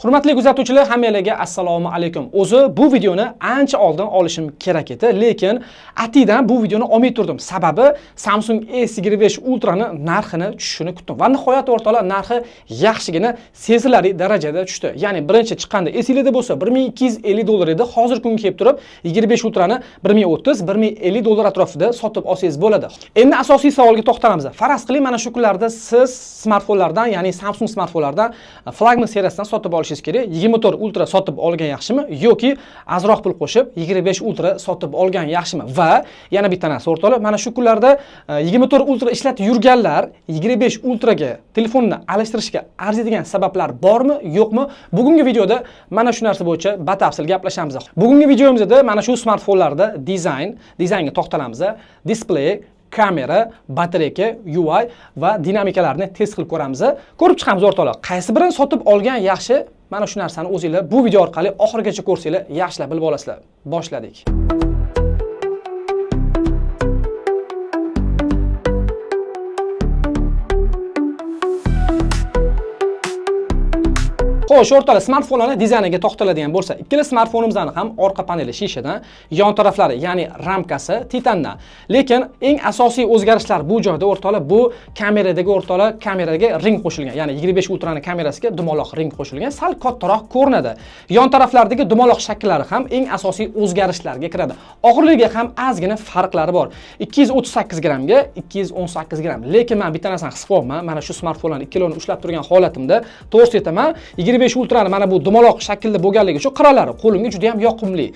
Hurmatli kuzatuvchilar, hammalarga assalomu alaykum. O'zi bu videoni ancha oldin olishim kerak edi, lekin atidan bu videoni olmay turdim. Sababi Samsung S25 Ultra ni narxini tushishini kutdim va nihoyat o'rtoqlar narxi yaxshigina sezilarli darajada tushdi. Ya'ni birinchi chiqqanda esingizda bo'lsa 1250 dollar edi. Hozir kunga kelib turib 25 Ultra ni 1030, 1050 dollar atrofida sotib olsangiz bo'ladi. Endi asosiy savolga to'xtalamiz. Faraz qiling, mana shu kunlarda siz smartfonlardan, ya'ni Samsung smartfonlardan flagman seriyasidan sotib olishingiz kerak. 24 Ultra sotib olgan yaxshimi yoki azroq pul qo'shib 25 Ultra sotib olgan yaxshimi? Va yana bitta narsa o'rtoqlar, mana shu kunlarda 24 Ultra ishlatib yurganlar 25 Ultraga telefonni alishtirishga arziydigan sabablar bormi, yo'qmi? Bugungi videoda mana shu narsa bo'yicha batafsil gaplashamiz. Bugungi videomizda mana shu smartfonlarda dizaynga to'xtalamiz. Display, kamera, batareyka, UI va dinamikalarni test qilib ko'ramiz. Ko'rib chiqamiz o'rtoqlar. Qaysi birini sotib olgan yaxshi? Mana shu narsani o'zingizlar bu video orqali oxirigacha ko'rsanglar yaxshilab bilib olasizlar. Boshladik. Xo'sh, o'rtoqlar, smartfonlarning dizayniga to'xtaladigan bo'lsa, ikkala smartfonimizning ham orqa paneli shishadan, yon taraflari, ya'ni ramkasi titandan. Lekin eng asosiy o'zgarishlar bu joyda o'rtoqlar, bu kameradagi o'rtoqlar, kameraga ring qo'shilgan. Ya'ni 25 Ultraning kamerasiga dumaloq ring qo'shilgan, sal kattaroq ko'rinadi. Yon taraflardagi dumaloq shakllari ham eng asosiy o'zgarishlarga kiradi. Og'irligiga ham ozgina farqlari bor. 238 grammga 218 gramm. Lekin men bitta narsani his qilyapman. Mana shu smartfonlarni ikkaloni ushlab turgan holatimda to'g'ri aytaman, 25 Ultra mana bu dumaloq shaklda bo'lganligi uchun qirralari qo'limga juda ham yoqimli.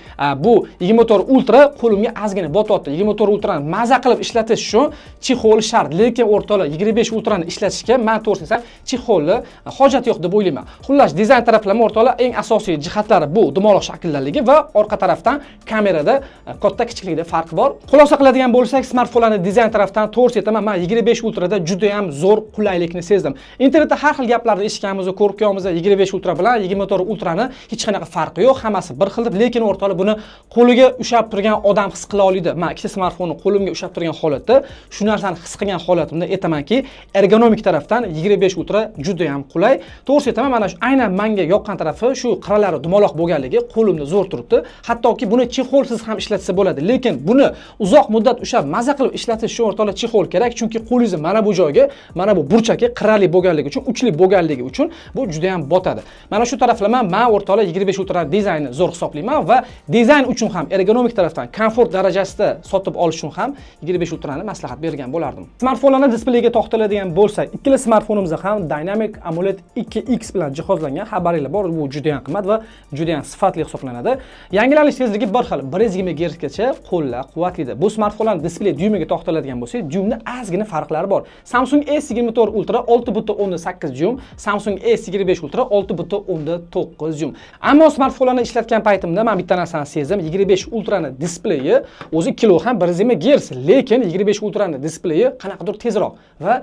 Bu 24 Ultra qo'limga ozgina botyapti. 24 Ultra ni maza qilib ishlatish uchun chexol shart. Lekin o'rtoqlar 25 Ultra ni ishlatishga men to'g'ri desam chexolni hojat yo'q deb o'ylayman. Xullas, dizayn taraflama o'rtoqlar eng asosiy jihatlari bu dumaloq shakldaligi va orqa tarafdan kamerada katta kichikligida farq bor. Xulosa qiladigan bo'lsak, smartfonlarning dizayn tarafdan to'g'ri aytaman, men 25 Ultra da juda ham zo'r qulaylikni sezdim. Internetda har xil gaplarni eshitganmiz, ko'rganmiz. 25 Ultra bilan 24 Ultra ni hech qanaqa farqi yo'q, hammasi bir xil deb, lekin o'rtoqlar buni qo'liga ushab turgan odam his qila oladi. Men ikkita smartfonni qo'limga ushab turgan holatda shu narsani his qilgan holatimda aytamanki, ergonomik tarafdan 25 Ultra juda ham qulay. To'g'ri aytaman, mana shu aynan menga yoqqan tarafi shu qirralari dumaloq bo'lganligi qo'limda zo'r turibdi. Hattoki buni chexolsiz ham ishlatsa bo'ladi, lekin buni uzoq muddat ushab maza qilib ishlatish uchun o'rtoqlar chexol kerak, chunki qo'lingizni mana bu joyga, mana bu burchakka qirrali bo'lganligi uchun, uchli bo'lganligi uchun bu juda ham botadi. Mana shu taraflama men o'rtoqlar 25 Ultra dizaynni zo'r hisoblayman va dizayn uchun ham ergonomik tarafdan komfort darajasida sotib olish uchun ham 25 Ultra ni maslahat bergan bo'lardim. Smartfonlarning displeyga to'xtaladigan bo'lsak, ikkala smartfonimizda ham Dynamic AMOLED 2X bilan jihozlangan. Xabaringlar bor, bu juda ham qimmat va juda ham sifatli hisoblanadi. Yangilanish tezligi bir xil, 120 Hz gacha qo'llab-quvvatlaydi. Bu smartfonlarning displey dyumiga to'xtaladigan bo'lsak, dyumda ozgina farqlari bor. Samsung S24 Ultra 6.8 dyum, Samsung S25 Ultra 6.9 dyum. Ammo smartfonlarni ishlatgan paytimda men bitta narsani sezdim. 25 Ultra ni displeyi o'zi kilo ham 120 Hz, lekin 25 Ultra ni displeyi qanaqadir tezroq va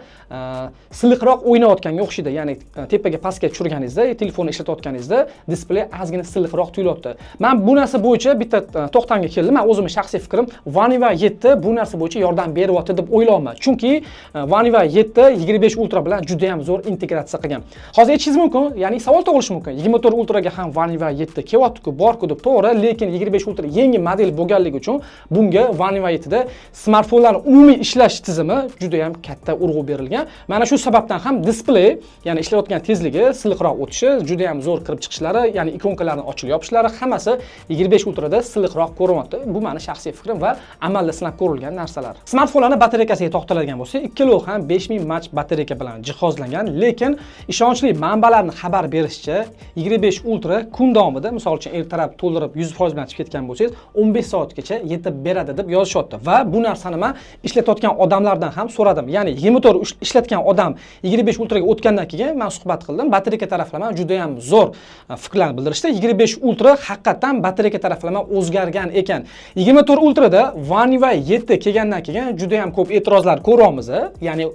silliqroq o'ynayotganga o'xshaydi. Ya'ni tepaga pastga tushirganingizda, telefonni ishlatayotganingizda displey ozgina silliqroq tuyulyapti. Men bu narsa bo'yicha bitta to'xtamga keldim. Men o'zimning shaxsiy fikrim, One UI 7 bu narsa bo'yicha yordam beryapti deb o'ylayman. Chunki One UI 7 25 Ultra bilan juda ham zo'r integratsiya qilgan. Hozir aytishingiz mumkin, ya'ni savol tug'ilishi mumkin. 24 Ultraga ham One UI 7 kelyapti-ku, bor-ku deb, to'g'ri, lekin 25 Ultra yangi model bo'lganligi uchun bunga One UI 7 da smartfonlarning umumiy ishlash tizimi juda ham katta urg'u berilgan. Mana shu sababdan ham displey, ya'ni ishlayotgan tezligi, silliqroq o'tishi, juda ham zo'r kirib chiqishlari, ya'ni ikonkalarni ochilib yopishlari hammasi 25 Ultra da silliqroq ko'rinyapti. Bu meni shaxsiy fikrim va amalda sinab ko'rilgan narsalar. Smartfonlarning batareykasiga to'xtaladigan bo'lsak, ikkalovi ham 5000 mAh batareyka bilan jihozlangan, lekin ishonchli manbalarning xabar berishicha 25 Ultra kun davomida, misol uchun ertalab to'ldirib 100% bilan chiqib ketgan bo'lsangiz, 15 soatgacha yetib beradi deb yozishyapti. Va bu narsani men ishlatayotgan odamlardan ham so'radim. Ya'ni 24 ishlatgan odam 25 Ultraga o'tgandan keyin men suhbat qildim. Batareyka taraflama juda ham zo'r fikrlarni bildirishdi. 25 Ultra haqiqatan batareyka taraflama o'zgargan ekan. 24 Ultrada One UI 7 kelgandan keyin juda ham ko'p e'tirozlar ko'ryapmiz. Ya'ni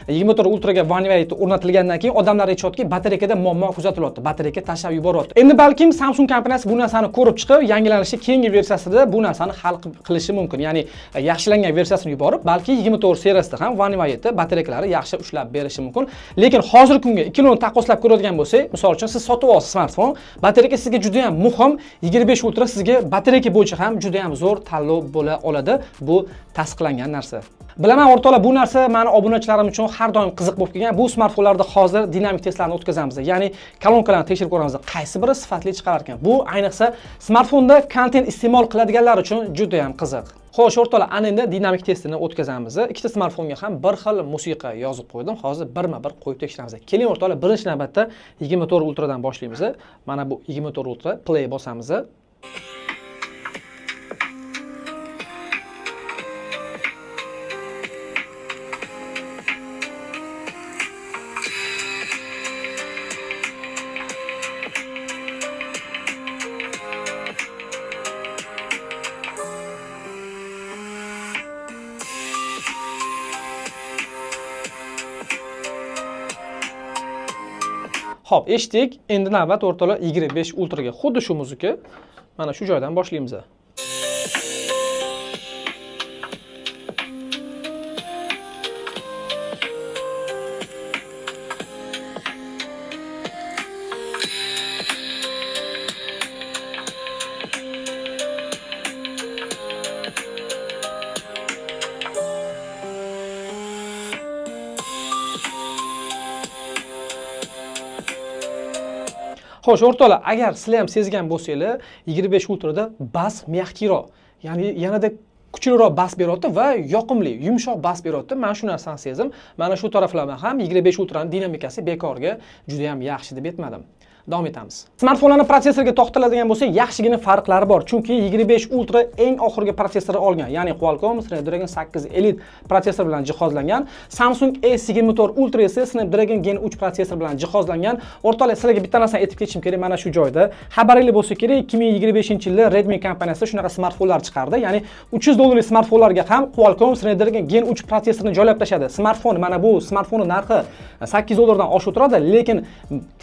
24 Ultraga One UI 7 o'rnatilgandan keyin odamlar aytishadiki, batareykada muammo uzatilyapti, batareyaga tashlab yuboryapti. Endi balkim Samsung kompaniyasi bu narsani ko'rib chiqib, yangilanishi keyingi versiyasida bu narsani hal qilishi mumkin. Ya'ni yaxshilangan versiyasini yuborib, balki 24 seriyasida ham One UI batareyalar yaxshi ushlab berishi mumkin. Lekin hozirgi kunga ikkaloni taqqoslab ko'radigan bo'lsak, misol uchun siz sotib olasiz smartfon, batareyka sizga juda ham muhim, 25 Ultra sizga batareyka bo'yicha ham juda ham zo'r tanlov bo'la oladi. Bu tasdiqlangan narsa. Bilaman o'rtoqlar, bu narsa meni obunachilarim uchun har doim qiziq bo'lib kelgan. Bu smartfonlarda hozir dinamik testlarni o'tkazamiz. Ya'ni kolonkalarni tekshirib ko'ramiz, qaysi biri sifatli chiqarar ekan. Bu ayniqsa smartfonda kontent iste'mol qiladiganlar uchun juda ham qiziq. Xo'sh, o'rtoqlar, ana endi dinamik testini o'tkazamiz. Ikkita smartfonga ham bir xil musiqa yozib qo'ydim. Hozir birma-bir qo'yib tekshiramiz. Keling o'rtoqlar, birinchi navbatda 24 Ultra dan boshlaymiz. Mana bu 24 Ultra play bosamiz. Xo'p, eshitdik. Endi navbat o'rtoqlar 25 Ultra ga. Xuddi shu muzika mana shu joydan boshlaymiz. Xo'sh, o'rtoqlar, agar sizlar ham sezgan bo'lsanglar, 25 Ultra da bas mягкийroq, ya'ni yanada kuchliroq bas beryapti va yoqimli, yumshoq bas beryapti. Men shu narsani sezdim. Mana shu taraflama ham 25 Ultra ning dinamikasi bekorga juda ham yaxshi deb aytmadim. Davom etamiz. Smartfonlarning protsessorga to'xtaladigan bo'lsak, yaxshigina farqlari bor. Chunki 25 Ultra eng oxirgi protsessorni olgan, ya'ni Qualcomm Snapdragon 8 Elite protsessor bilan jihozlangan. Samsung S24 Ultra esa Snapdragon Gen 3 protsessor bilan jihozlangan. O'rtoqlar, sizlarga bitta narsani aytib ketishim kerak. Mana shu joyda xabaringiz bo'lsa kerak, 2025-yilda Redmi kompaniyasi shunaqa smartfonlar chiqardi. Ya'ni $300 smartfonlarga ham Qualcomm Snapdragon Gen 3 protsessorini joylab tashladi. Smartfon, mana bu smartfonning narxi $8 dan oshib turadi, lekin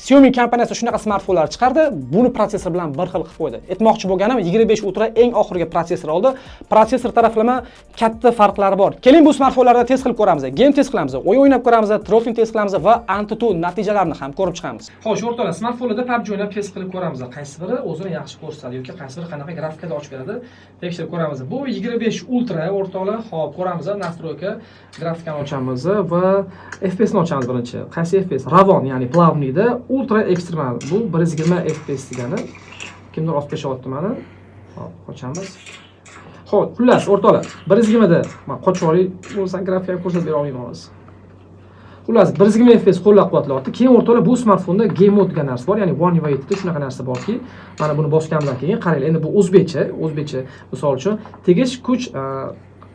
Xiaomi kompaniyasi shunaqa smartfonlar chiqardi, buni protsessor bilan bir xil qilib qo'ydi. Aytmoqchi bo'lganim, 25 Ultra eng oxirgi protsessor oldi. Protsessor taraflama katta farqlari bor. Keling bu smartfonlarda test qilib ko'ramiz. Game test qilamiz, o'yin o'ynab ko'ramiz, throttling test qilamiz va AnTuTu natijalarini ham ko'rib chiqamiz. Xo'sh, o'rtoqlar, smartfonlarda PUBG o'ynab test qilib ko'ramiz. Qaysi biri o'zini yaxshi ko'rsatadi yoki qaysi biri qanaqa grafikada ochib beradi, tekshirib ko'ramiz. Bu 25 Ultra o'rtoqlar, xo'p, ko'ramiz. Настройка grafikani ochamiz va FPS ni ochamiz birinchi. Qaysi FPS? Ravon, ya'ni plavniyda Ultra Extremal. Bu 120 FPS degani. Kimdir osib tashyapti meni. Hop, ochamiz. Xo'p, xullas o'rtoqlar, 120 da men qochib olay, bo'lsa grafika ko'rsatib bera olmaymiz. Xullas, 120 FPS qo'llab-quvvatlayapti. Keyin o'rtoqlar, bu smartfonda Game Mode degan narsa bor, ya'ni One UI da shunaqa narsa borki, mana buni bosgandan keyin qaranglar, endi bu o'zbekcha, misol uchun tegish kuch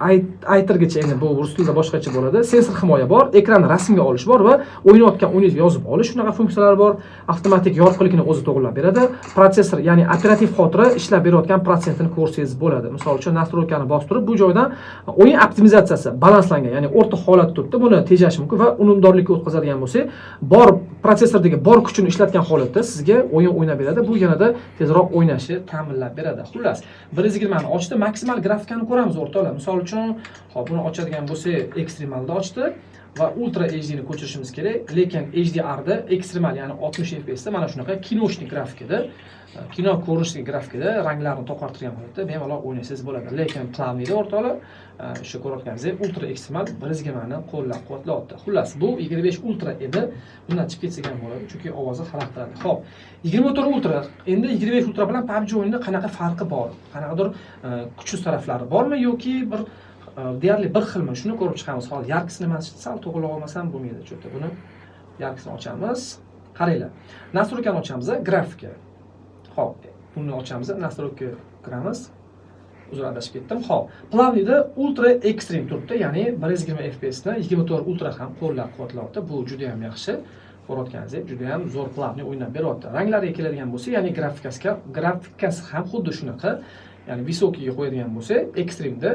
aytirgacha, endi bu rus tilida boshqacha bo'ladi. Sensor himoya bor, ekranni rasmga olish bor va o'ynayotgan o'yiningizga yozib olish, shunaqa funksiyalar bor. Avtomatik yorug'likni o'zi to'g'irlab beradi. Protsessor, ya'ni operativ xotira ishlab berayotgan protsentini ko'rsangiz bo'ladi. Misol uchun nastroykani bostirib, bu joydan o'yin optimizatsiyasi balanslangan, ya'ni o'rta holatda turibdi. Buni tejash mumkin va unumdorlikka o'tkazadigan bo'lsak, bor protsessordagi bor kuchini ishlatgan holatda sizga o'yin o'ynab beradi. Bu yanada tezroq o'ynashi ta'minlab beradi. Xullas, 120 ni ochdi, maksimal grafikani ko'ramiz o'rtoqlar. Misol uchun, hop, buni ochadigan bo'lsak, ekstremalda ochdi va Ultra HD ni ko'chirishimiz kerak, lekin HDR da ekstremal, ya'ni 60 FPS da mana shunaqa kinoshnik grafikada, kino ko'rinishli grafikada ranglarni to'qartirgan holatda bemalol o'ynaysiz bo'ladi. Lekin plavniyda o'rtoqlar, shu ko'rayotganingizdek Ultra Extremal 120 ni qo'llab-quvvatlayapti. Xullas, bu 25 Ultra edi. Bundan chiqib ketsak ham bo'ladi, chunki ovozi xalaqtiradi. Xo'p, 24 Ultra. Endi 25 Ultra bilan PUBG o'yinida qanaqa farqi bor? Qanaqadir kuchsiz taraflari bormi yoki bir deyarli bir xilmi? Shuni ko'rib chiqamiz. Hozir yarkisini men sal to'g'rilab olmasam bo'lmaydi. Cho'ta buni yarkisini ochamiz. Qaranglar. Nastroykani ochamiz, grafika. Xo'p, buni ochamiz, nastroykaga kiramiz. Uzr, adashib ketdim. Xo'p, plavniyda Ultra Extreme turibdi, ya'ni 120 FPS ni 24 Ultra ham qo'llab-quvvatlayapti. Bu juda ham yaxshi. Ko'rayotganingizdek, juda ham zo'r plavniy o'ynab beryapti. Ranglariga keladigan bo'lsa, ya'ni grafikasi ham xuddi shunaqa. Ya'ni visokiyga qo'yadigan bo'lsa, ekstremda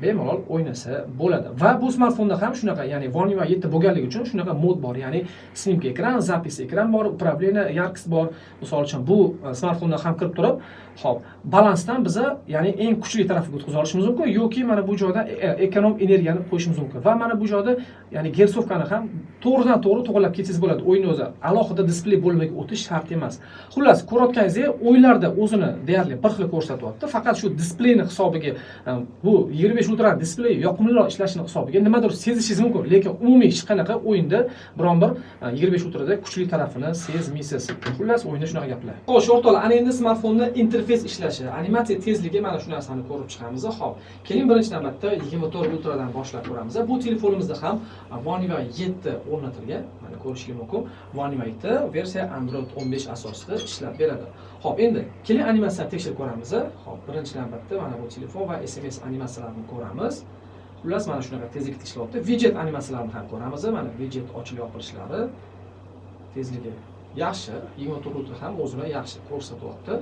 bemalol o'ynasa bo'ladi. Va bu smartfonda ham shunaqa, ya'ni One UI 7 bo'lganligi uchun shunaqa mod bor, ya'ni sнимка ekran, zapis ekran bor, управление яркость bor. Misol uchun bu smartfonda ham kirib turib, hop, balansdan biza ya'ni eng kuchli tarafiga o'tkaza olishimiz mumkin yoki mana bu joyda ekonom energiyani qo'yishimiz mumkin. Va mana bu joyda ya'ni gersovkani ham to'g'ridan to'g'ri to'g'rilab ketsangiz bo'ladi. O'yin o'zi alohida displey bo'lmaga o'tish shart emas. Xullas, ko'rayotganingizdek, o'yinlarda o'zini deyarli bir xil ko'rsatyapti. Faqat shu displeyni hisobiga bu 25 ultra displey yoqimliroq ishlashini hisobiga nimadir sezishingiz mumkin, lekin umumiy hech qanaqa o'yinda biron bir 25 ultrada kuchli tarafini sezmaysiz. Xullas, o'yinda shunaqa gaplar. Xo'sh, o'rtoqlar, ana endi smartfonda interfeys ishlashi, animatsiya tezligi, mana shu narsani ko'rib chiqamiz. Xo'p, keling birinchi navbatda 24 ultradan boshlab ko'ramiz. Bu telefonimizda ham One UI 7 o'rnatilgan. Mana ko'rishingiz mumkin. One UI 7 versiya Android 15 asosida ishlab beradi. Xo'p, endi keling animatsiyani tekshirib ko'ramiz. Xo'p, birinchi navbatda mana bu telefon va SMS animatsiyalarini ko'ramiz. Xullas, mana shunaqa tezlikda ishlayapti. Widget animatsiyalarini ham ko'ramiz. Mana widget ochilib yopilishlari tezligi yaxshi, 24 ultra ham o'zini yaxshi ko'rsatyapti.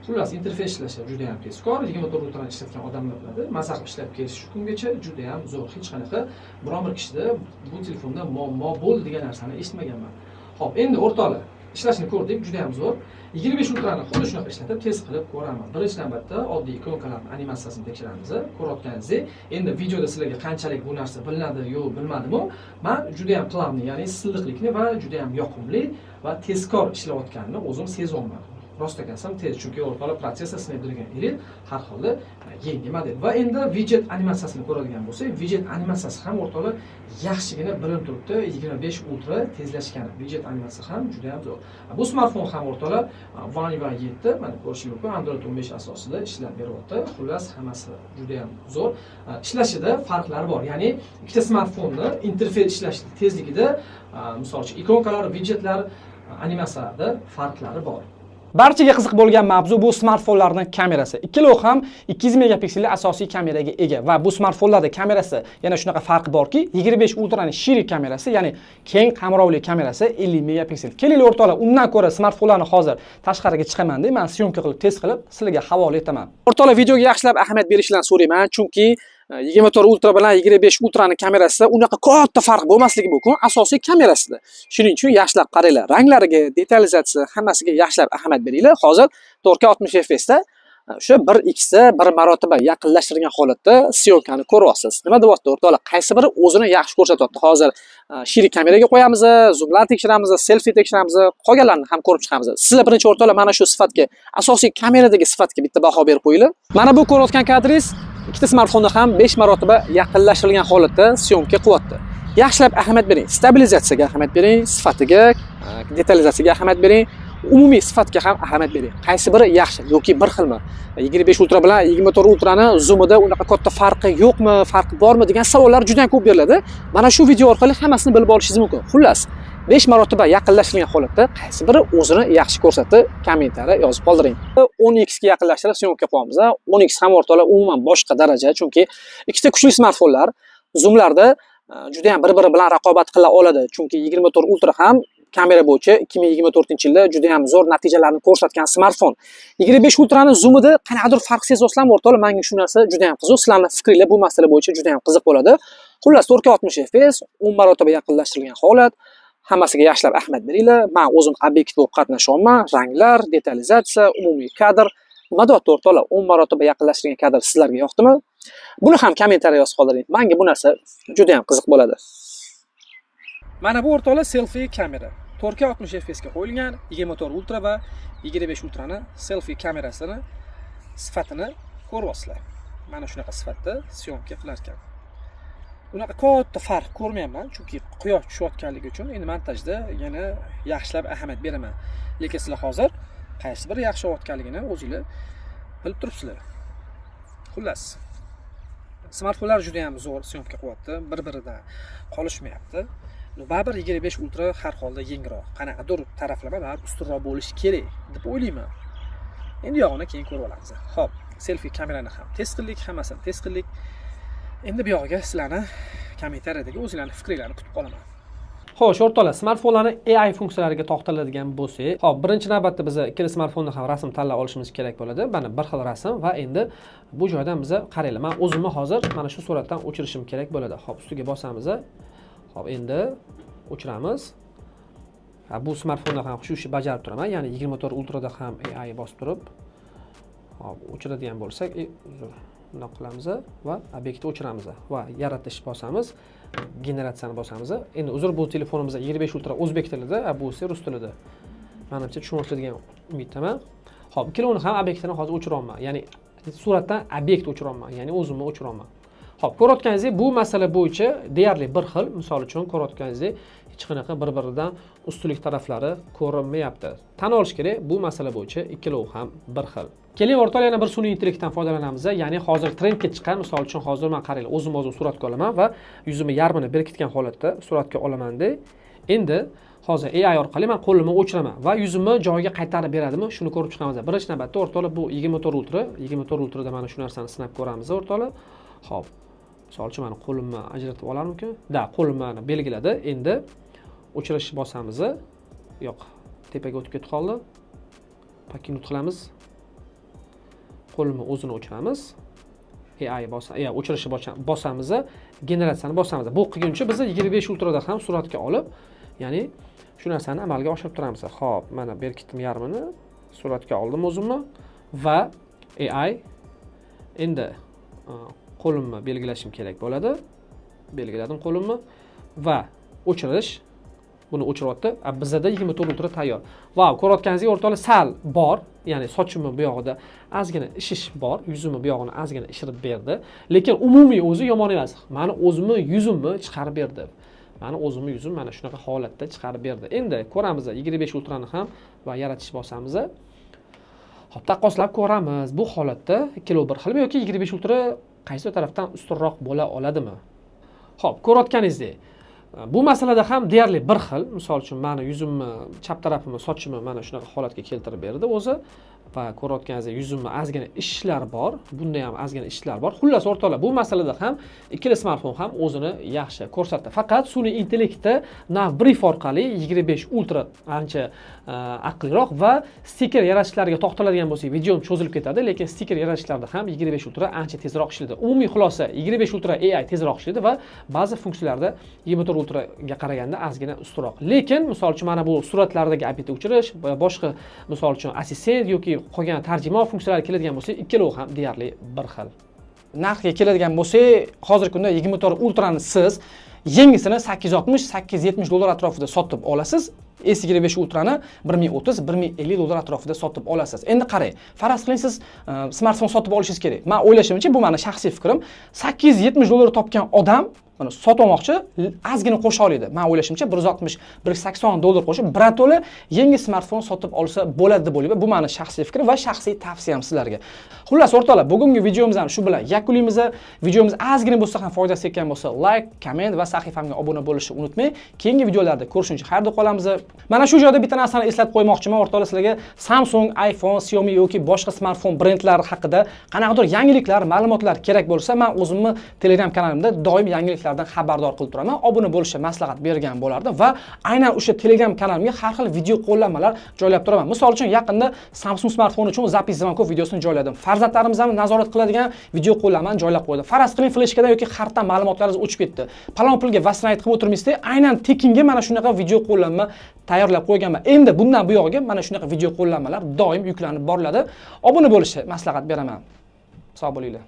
Xullas, interfeys ishlashi juda ham tezkor. 24 ultrani ishlatgan odamlar biladi. Masalan, ishlab kelish shu kungacha juda ham zo'r. Hech qanaqa biron bir kishida bu telefonda muammo bo'ldi degan narsani eshitmaganman. Xo'p, endi o'rtoqlar, ishlashini ko'rdik, juda ham zo'r. 25 ultrani xuddi shunaqa ishlatib test qilib ko'raman. Birinchi navbatda oddiy ikonkalarning animatsiyasini tekshiramiz. Ko'rayotganingizdek, endi videoda sizlarga qanchalik bu narsa bilinadi yo bilmadimi, men juda ham plavniy, ya'ni silliqlikni va juda ham yoqimli va tezkor ishlayotganini o'zim sezyapman. Rost aytsam tez, chunki o'rtoqlar protsessor Snapdragon 8 har holda yangi model. Va endi widget animatsiyasini ko'radigan bo'lsak, widget animatsiyasi ham o'rtoqlar yaxshigina bilinib turibdi. 25 ultra tezlashgan widget animatsiyasi ham juda ham zo'r. Bu smartfon ham o'rtoqlar One UI 7, mana ko'rishingiz mumkin, Android 15 asosida ishlab beryapti. Xullas, hammasi juda ham zo'r. Ishlashida farqlar bor. Ya'ni ikkita smartfonni interfeys ishlash tezligida, misol uchun ikonkalar, widjetlar, animatsiyalarda farqlari bor. Barchaga qiziq bo'lgan mavzu bu smartfonlarning kamerasi. Ikkalovi ham 200 megapikselli asosiy kameraga ega va bu smartfonlarda kamerasi yana shunaqa farqi borki, 25 ultraning shiri kamerasi, ya'ni keng qamrovli kamerasi 50 megapiksel. Kelinglar o'rtoqlar, undan ko'ra smartfonlarni hozir tashqariga chiqaman-da, men syomka qilib test qilib sizlarga havola etaman. O'rtoqlar, videoga yaxshilab ahamiyat berishlarini so'rayman, chunki 24 ultra bilan 25 ultraning kamerasida unaqa katta farq bo'lmasligi mumkin asosiy kamerasida. Shuning uchun yaxshilab qaranglar, ranglariga, detalizatsiya hammasiga yaxshilab ahamiyat beringlar. Hozir 4K 60 fps da o'sha 1x da bir marotaba yaqinlashtirgan holatda syomkani ko'ryapsiz. Nima deyapti o'rtoqlar? Qaysi biri o'zini yaxshi ko'rsatyapti? Hozir shiri kameraga qo'yamiz, zoomlarni tekshiramiz, selfie tekshiramiz, qolganlarini ham ko'rib chiqamiz. Sizlar birinchi o'rtoqlar mana shu sifatga, asosiy kameradagi sifatga bitta baho berib qo'yinglar. Mana bu ko'rayotgan kadringiz ikkita smartfonda ham 5 marotaba yaqinlashtirilgan holatda syomka qilyapti. Yaxshilab ahamiyat bering, stabilizatsiyaga ahamiyat bering, sifatiga, detalizatsiyaga ahamiyat bering, umumiy sifatga ham ahamiyat bering. Qaysi biri yaxshi yoki bir xilmi? 25 ultra bilan 24 ultrani zoomida unaqa katta farqi yo'qmi, farqi bormi degan savollar juda ham ko'p beriladi. Mana shu video orqali hammasini bilib olishingiz mumkin. Xullas, 5 marotaba yaqinlashtirilgan holatda qaysi biri o'zini yaxshi ko'rsatdi, kommentariy yozib qoldiring. 10x ga yaqinlashtirib syomka qo'yamiz. 10x ham o'rtoqlar umuman boshqa daraja, chunki ikkita kuchli smartfonlar zoomlarda juda ham bir-biri bilan raqobat qila oladi. Chunki 24 ultra ham kamera bo'yicha 2024-yilda juda ham zo'r natijalarni ko'rsatgan smartfon. 25 ultrani zoomida qanaqadir farq sezyapsizlarmi o'rtoqlar? Menga shu narsa juda ham qiziq. Sizlarning fikringlar bu masala bo'yicha juda ham qiziq bo'ladi. Xullas, 4K 60 fps 10 marotaba yaqinlashtirilgan holat. Hammasiga yaxshilab ahamiyat beringlar. Men o'zim obyektiv bo'lib qatnashyapman. Ranglar, detalizatsiya, umumiy kadr. Nima deyapti o'rtoqlar? 10 marotaba yaqinlashtirilgan kadr sizlarga yoqdimi? Buni ham kommentariy yozib qoldiring. Menga bu narsa juda ham qiziq bo'ladi. Mana bu o'rtoqlar selfie kamera. 4K 60 fps ga qo'yilgan 24 ultra va 25 ultrani selfie kamerasini sifatini ko'ryapsizlar. Mana shunaqa sifatda syomka qilar ekan. Unaqa katta farq ko'rmayapman, chunki quyosh tushayotganligi uchun endi montajda yana yaxshilab ahamiyat beraman. Lekin sizlar hozir qaysi biri yaxshi o'tganligini o'zingizlar bilib turibsizlar. Xullas, smartfonlar juda ham zo'r syomka qilyapti, bir-biridan qolishmayapti. Baribir 25 ultra har holda yengiroq, qanaqadir taraflama baribir ustunroq bo'lishi kerak deb o'ylayman. Endi yog'ini keyin ko'rib olamiz. Xo'p, selfie kamerani ham test qildik, hammasini test qildik. Endi bu yog'iga sizlarni kommentariyadagi o'zingizlarning fikringizni kutib qolaman. Xo'sh, o'rtoqlar, smartfonlarni AI funksiyalariga to'xtaladigan bo'lsak, hop, birinchi navbatda biz ikkala smartfonda ham rasm tanlab olishimiz kerak bo'ladi. Mana bir xil rasm va endi bu joydan biz qaranglar. Men o'zimni hozir mana shu suratdan o'chirishim kerak bo'ladi. Hop, ustiga bosamiz. Hop, endi o'chiramiz. Bu smartfonda ham shu ishni bajarib turaman. Ya'ni 24 Ultra'da ham AI bosib turib, hop, o'chiradigan bo'lsak, bundoq qilamiz va obyektni o'chiramiz va yaratish bosamiz, generatsiyani bosamiz. Endi uzr, bu telefonimizda 25 Ultra o'zbek tilida, bu esa rus tilida. Menimcha tushunarli degan umiddaman. Hop, ikkalovini ham obyektini hozir o'chiraman. Ya'ni suratdan obyekt o'chiraman, ya'ni o'zimni o'chiraman. Hop, ko'rayotganingizdek, bu masala bo'yicha deyarli bir xil. Misol uchun ko'rayotganingizdek, hech qanaqa bir-biridan ustunlik taraflari ko'rinmayapti. Tan olish kerak, bu masala bo'yicha ikkalovi ham bir xil. Keling, o'rtoqlar, yana bir sun'iy intellektdan foydalanamiz. Ya'ni hozir trendga chiqqan, misol uchun hozir men qaranglar, o'zim suratga olaman va yuzimni yarmini berkitgan holatda suratga olaman-da. Endi hozir AI orqali men qo'limni o'chiraman va yuzimni joyiga qaytarib beradimi? Shuni ko'rib chiqamiz. Birinchi navbatda o'rtoqlar, bu 24 Ultra'da mana shu narsani sinab ko'ramiz, o'rtoqlar. Hop. Misol uchun meni qo'limni ajratib olarmikin? Da, qo'limni belgiladi. Endi o'chirishni bosamiz. Yo'q, tepaga o'tib ketib qoldi. Pakinut qilamiz. Qo'limni o'zini o'chiramiz. AI o'chirishni bosamiz, generatsiyani bosamiz. Bu qilguncha biz 25 Ultra'da ham suratga olib, ya'ni shu narsani amalga oshirib turamiz. Xo'p, mana berkitdim yarmini, suratga oldim o'zimni va AI endi qo'limni belgilashim kerak bo'ladi. Belgiladim qo'limni va o'chirish. Buni o'chiryapti. Bizda 24 Ultra tayyor. Va ko'rayotganingizdek, o'rtoqlar, sal bor, ya'ni sochimni bu yog'ida ozgina ishish bor, yuzimni bu yog'ini ozgina ishirib berdi. Lekin umumiy o'zi yomon emas. Meni o'zimni yuzimni chiqarib berdi. Meni o'zimni yuzim mana shunaqa holatda chiqarib berdi. Endi ko'ramiz 25 Ultra'ni ham va yaratish bosamiz. Hop, taqqoslab ko'ramiz. Bu holatda ikkalovi bir xilmi yoki 25 Ultra qaysi tarafdan ustunroq bo'la oladimi? Hop, ko'rayotganingizdek, bu masalada ham deyarli bir xil. Misol uchun meni yuzimni, chap tarafimni, sochimni mana shunaqa holatga keltirib berdi o'zi va ko'rayotganingizdek yuzimda ozgina ishlar bor. Bunda ham ozgina ishlar bor. Xullas, o'rtoqlar, bu masalada ham ikkala smartfon ham o'zini yaxshi ko'rsatdi. Faqat sun'iy intellektda Navbrief orqali 25 Ultra ancha aqlliroq va stiker yaratishlarga to'xtaladigan bo'lsak, videom cho'zilib ketadi, lekin stiker yaratishlarda ham 25 Ultra ancha tezroq ishlaydi. Umumiy xulosa 25 Ultra AI tezroq ishlaydi va ba'zi funksiyalarda 24 Ultraga qaraganda ozgina ustunroq. Lekin misol uchun mana bu suratlardagi obyektni o'chirish va boshqa misol uchun assistent yoki qolgan tarjimon funksiyalari keladigan bo'lsa, ikkalovi ham deyarli bir xil. Narxga keladigan bo'lsak, hozirgi kunda 24 Ultra'ni siz yangisini 860-870 dollar atrofida sotib olasiz. S25 Ultra'ni 1030-1050 dollar atrofida sotib olasiz. Endi qarang, faraz qiling siz smartfon sotib olishingiz kerak. Men o'ylashimcha, bu meni shaxsiy fikrim, 870 dollar topgan odam buni sotmoqchi ozgina qo'sha oladi. Men o'ylashimcha 160-180 dollar qo'shib birato'la yangi smartfon sotib olsa bo'ladi deb o'ylayman. Bu meni shaxsiy fikrim va shaxsiy tavsiyam sizlarga. Xullas, o'rtoqlar, bugungi videomizni shu bilan yakunlaymiz. Videomiz ozgina bo'lsa ham foydasi tekkan bo'lsa, like, komment va sahifamga obuna bo'lishni unutmang. Keyingi videolarda ko'rishguncha xayrda qolamiz. Mana shu joyda bitta narsani eslatib qo'ymoqchiman, o'rtoqlar, sizlarga Samsung, iPhone, Xiaomi yoki boshqa smartfon brendlari haqida qanaqadir yangiliklar, ma'lumotlar kerak bo'lsa, men o'zimni Telegram kanalimda doim yangiliklardan xabardor qilib turaman. Obuna bo'lishga maslahat bergan bo'lardim va aynan o'sha Telegram kanalimga har xil video qo'llanmalar joylab turaman. Misol uchun yaqinda Samsung smartfoni uchun zapis zamankov videosini joyladim. Farzandlarimizni nazorat qiladigan video qo'llanmani joylab qo'ydim. Faraz qiling, fleshkadan yoki xartdan ma'lumotlaringiz o'chib ketdi. Palon pulga vasiyat qilib o'tirmaysizda, aynan tekinga mana shunaqa video qo'llanma tayyorlab qo'yganman. Endi bundan buyog'iga mana shunaqa video qo'llanmalar doim yuklanib boriladi. Obuna bo'lishni maslahat beraman. Sog' bo'linglar.